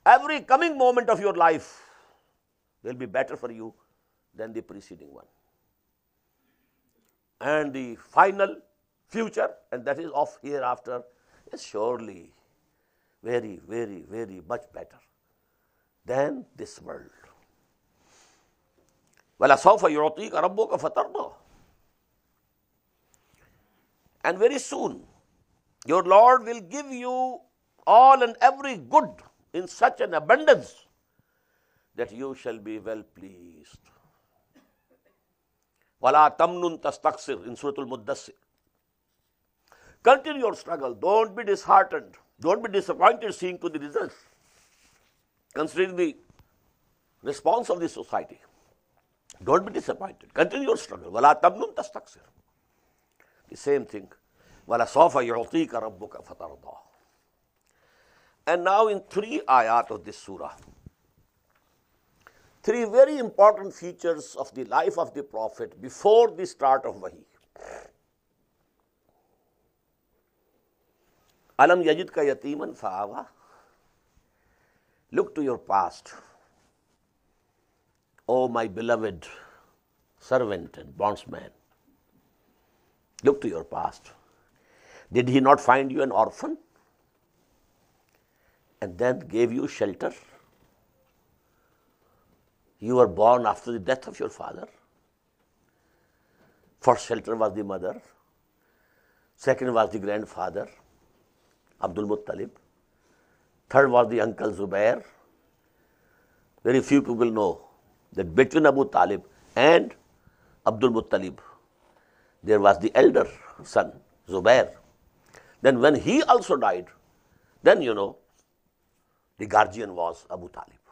Every coming moment of your life will be better for you than the preceding one. And the final future, and that is of hereafter, is surely very, very, very much better than this world. وَلَسَوْفَ يُعْطِيكَ رَبُّكَ فَتَرْضَى. And very soon, your Lord will give you all and every good in such an abundance that you shall be well pleased. وَلَا تَمْنُن تَسْتَكْثِرْ in Surah Al-Muddassir. Continue your struggle. Don't be disheartened. Don't be disappointed seeing to the results, considering the response of the society. Don't be disappointed. Continue your struggle. وَلَا تَمْنُن تَسْتَكْثِرْ. The same thing. وَلَسَوْفَ يُعْطِيكَ رَبُّكَ فَتَرْضَى. And now in 3 ayat of this surah, 3 very important features of the life of the Prophet before the start of wahi. Alam yajidka yatiman fa'awa. Look to your past, O my beloved servant and bondsman. Look to your past. Did He not find you an orphan? and then gave you shelter. You were born after the death of your father. First shelter was the mother. Second was the grandfather, Abdul Muttalib. Third was the uncle Zubair. Very few people know that between Abu Talib and Abdul Muttalib, there was the elder son, Zubair. Then when he also died, then the guardian was Abu Talib.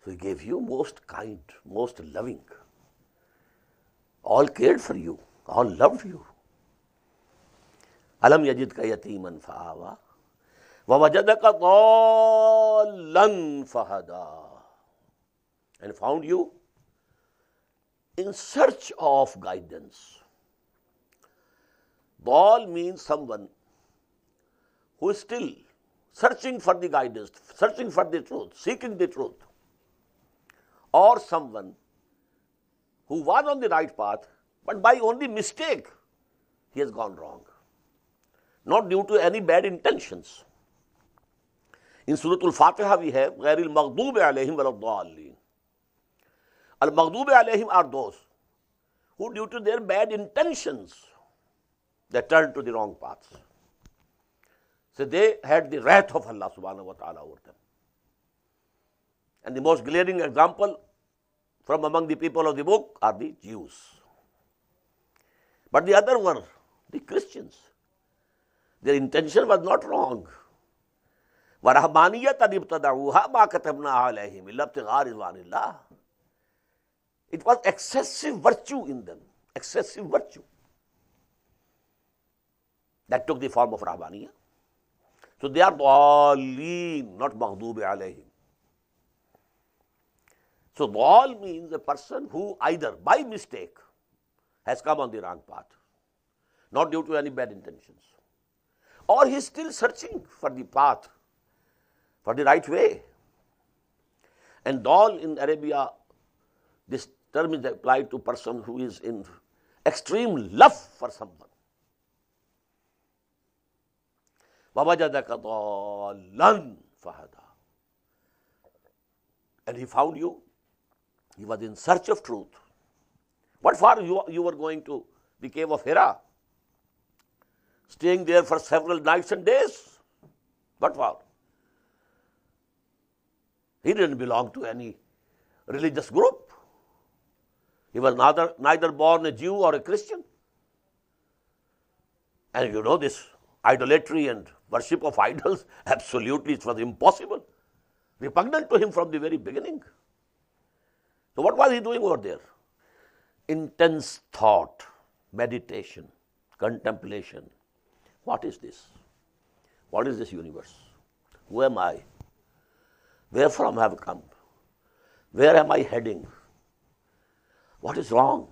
So he gave you most kind, most loving. All cared for you, all loved you. Alam yajidka yatiman fa'awa wa wajadaka dallan fahada, and found you in search of guidance. Dal means someone who is still searching for the guidance, searching for the truth, seeking the truth, or someone who was on the right path, but by only mistake he has gone wrong, not due to any bad intentions. In Surah Al-Fatiha we have غَيْرِ الْمَغْضُوبِ عَلَيْهِمْ وَلَا الضَّالِّينَ. Al-Maghdubi alayhim are those who, due to their bad intentions, they turned to the wrong paths. So they had the wrath of Allah subhanahu wa ta'ala over them. And the most glaring example from among the people of the book are the Jews. But the other were the Christians. Their intention was not wrong. وَرَهْبَانِيَّةً ابْتَدَعُوهَا مَا كَتَبْنَا عَلَيْهِمْ إِلَّا ابْتِغَاءَ رِضْوَانِ اللَّهِ. It was excessive virtue in them, excessive virtue, that took the form of Rahbaniyya. So they are Dhalleen, not Maghdubi alayhim. So Dhal means a person who either by mistake has come on the wrong path, not due to any bad intentions, or he is still searching for the path, for the right way. And Dhal in Arabia, this term is applied to a person who is in extreme love for someone. وَوَجَدَكَ ضَالًّا فَهَدَى. And he found you. He was in search of truth. What for you were going to the cave of Hira, staying there for several nights and days? What for? He didn't belong to any religious group. He was neither born a Jew or a Christian. And this idolatry and worship of idols, absolutely it was impossible, repugnant to him from the very beginning. So what was he doing over there? Intense thought, meditation, contemplation. What is this? What is this universe? Who am I? Where from have I come? Where am I heading? What is wrong?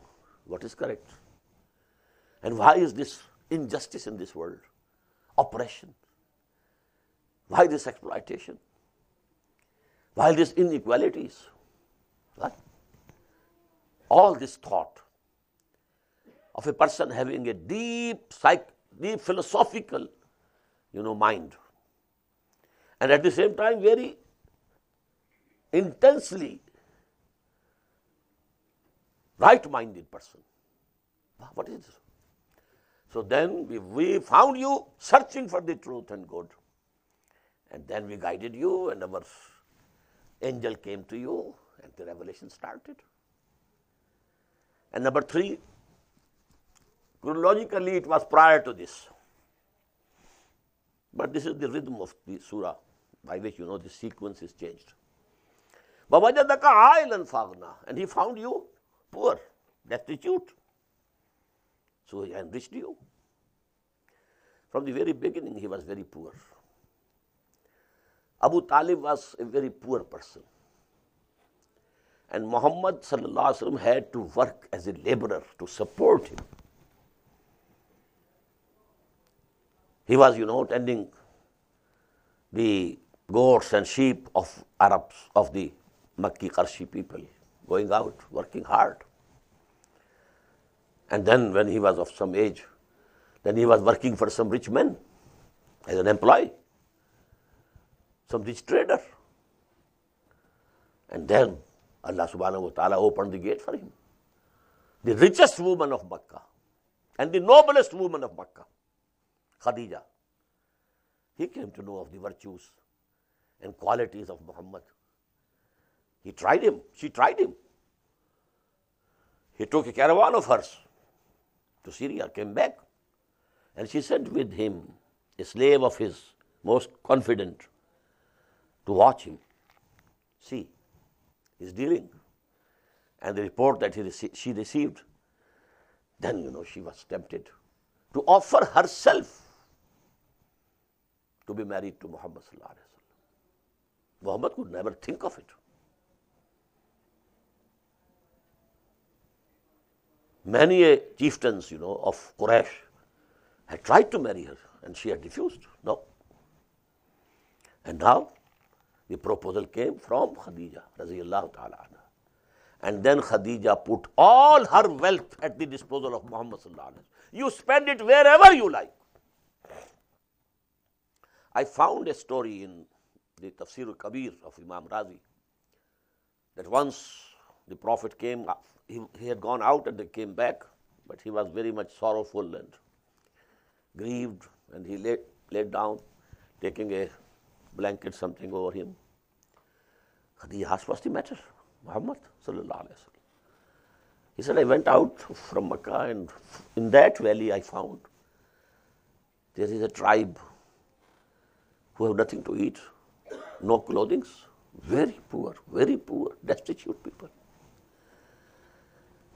What is correct? And why is this injustice in this world? Oppression? Why this exploitation? Why these inequalities? What? All this thought of a person having a deep philosophical, mind, and at the same time very intensely right-minded person. What is this? So then we found you searching for the truth and good. And then we guided you, and our angel came to you, and the revelation started. And number 3, chronologically it was prior to this. But this is the rhythm of the surah by which the sequence is changed. وَوَجَدَكَ عَائِلًا فَأَغْنَى. And he found you poor, destitute. So he enriched you. From the very beginning he was very poor. Abu Talib was a very poor person. And Muhammad sallallahu alaihi wasallam had to work as a laborer to support him. He was, tending the goats and sheep of Arabs, of the Makki Qarshi people, going out, working hard. And then when he was of some age, then he was working for some rich men as an employee. some rich trader. And then Allah subhanahu wa ta'ala opened the gate for him. The richest woman of Makkah and the noblest woman of Makkah, Khadija. He came to know of the virtues and qualities of Muhammad. He tried him, she tried him. He took a caravan of hers to Syria, came back, and she sent with him a slave of his, most confident, to watch him, see his dealing. And the report that she received, then she was tempted to offer herself to be married to Muhammad sallallahu alaihi wasallam. Muhammad could never think of it. Many chieftains, of Quraysh had tried to marry her, and she had refused. No. And now the proposal came from Khadija radhiyallahu ta'ala anha. And then Khadija put all her wealth at the disposal of Muhammad sallallahu alaihi wasallam. You spend it wherever you like. I found a story in the Tafsir al-Kabir of Imam Razi that once the Prophet came, he had gone out and they came back, but he was very much sorrowful and grieved, and he laid down, taking a blanket, something over him. Khadija asked, what's the matter, Muhammad sallallahu alaihi wasallam? He said, I went out from Makkah, and in that valley I found there is a tribe who have nothing to eat, no clothing, very poor, destitute people.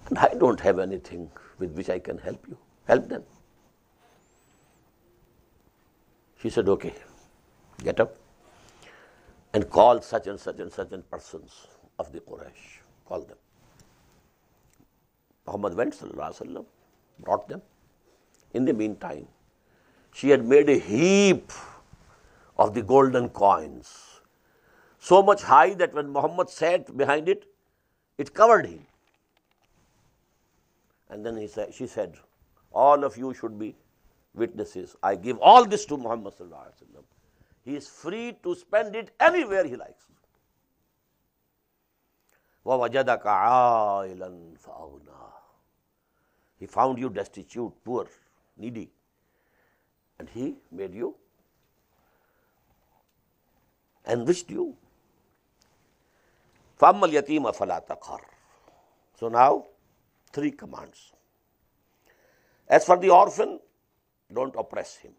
And I don't have anything with which I can help you. Help them. She said, okay, get up and call such and such and such and persons of the Quraysh. Call them. Muhammad went, sallallahu alaihi wasallam, brought them. In the meantime, she had made a heap of the golden coins, so much high that when Muhammad sat behind it, it covered him. And then she said, all of you should be witnesses. I give all this to Muhammad sallallahu alaihi wasallam. He is free to spend it anywhere he likes. وَوَجَدَكَ عَائِلًا فَأَغْنَى. He found you destitute, poor, needy, and he made you, enriched you. فَأَمَّا الْيَتِيمَ فَلَا تَقْهَرْ. So now, 3 commands. As for the orphan, don't oppress him.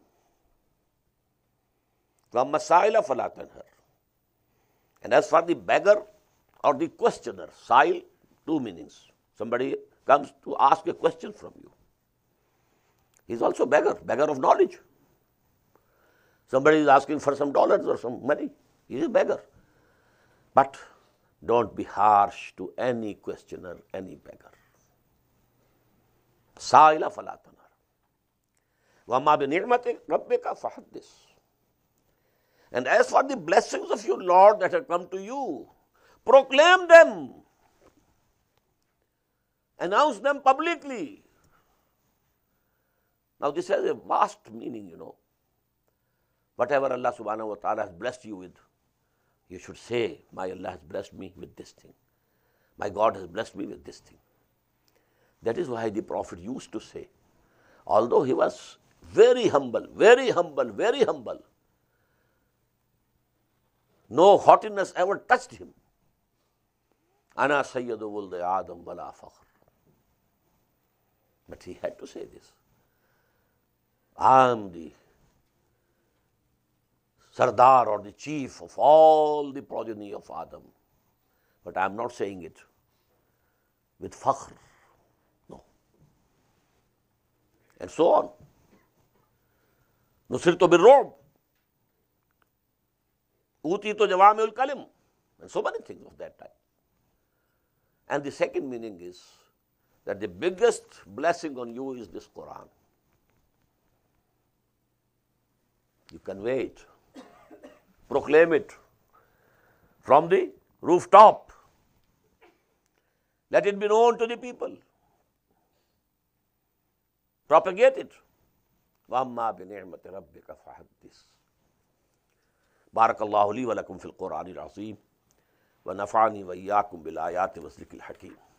وَأَمَّا السَّائِلَ فَلَا تَنْهَرْ. And as for the beggar or the questioner, sa'il, 2 meanings. Somebody comes to ask a question from you. He is also beggar of knowledge. Somebody is asking for some dollars or some money. He is a beggar. But don't be harsh to any questioner, any beggar. Sa'ila fala tanhar. Wa ma bi ni'mati rabbika fahaddis. And as for the blessings of your Lord that have come to you, proclaim them. Announce them publicly. Now this has a vast meaning, Whatever Allah subhanahu wa ta'ala has blessed you with, you should say, my Allah has blessed me with this thing. My God has blessed me with this thing. That is why the Prophet used to say, although he was very humble, no haughtiness ever touched him. Ana sayyidu wuldi Adam wala fakhr. But he had to say this. I am the Sardar or the chief of all the progeny of Adam. But I am not saying it with fakhr. No. And so on. Nusirtu bir-ru'b. Utitu jawami'ul kalim. And so many things of that type. And the second meaning is that the biggest blessing on you is this Quran. You convey it. Proclaim it from the rooftop. Let it be known to the people. Propagate it. وَأَمَّا بِنِعْمَةِ رَبِّكَ فَحَدِّثْ. بارک اللہ لی و لکم فی القرآن العظیم ونفعنی وإیاکم بالآیات والذکر الحکیم.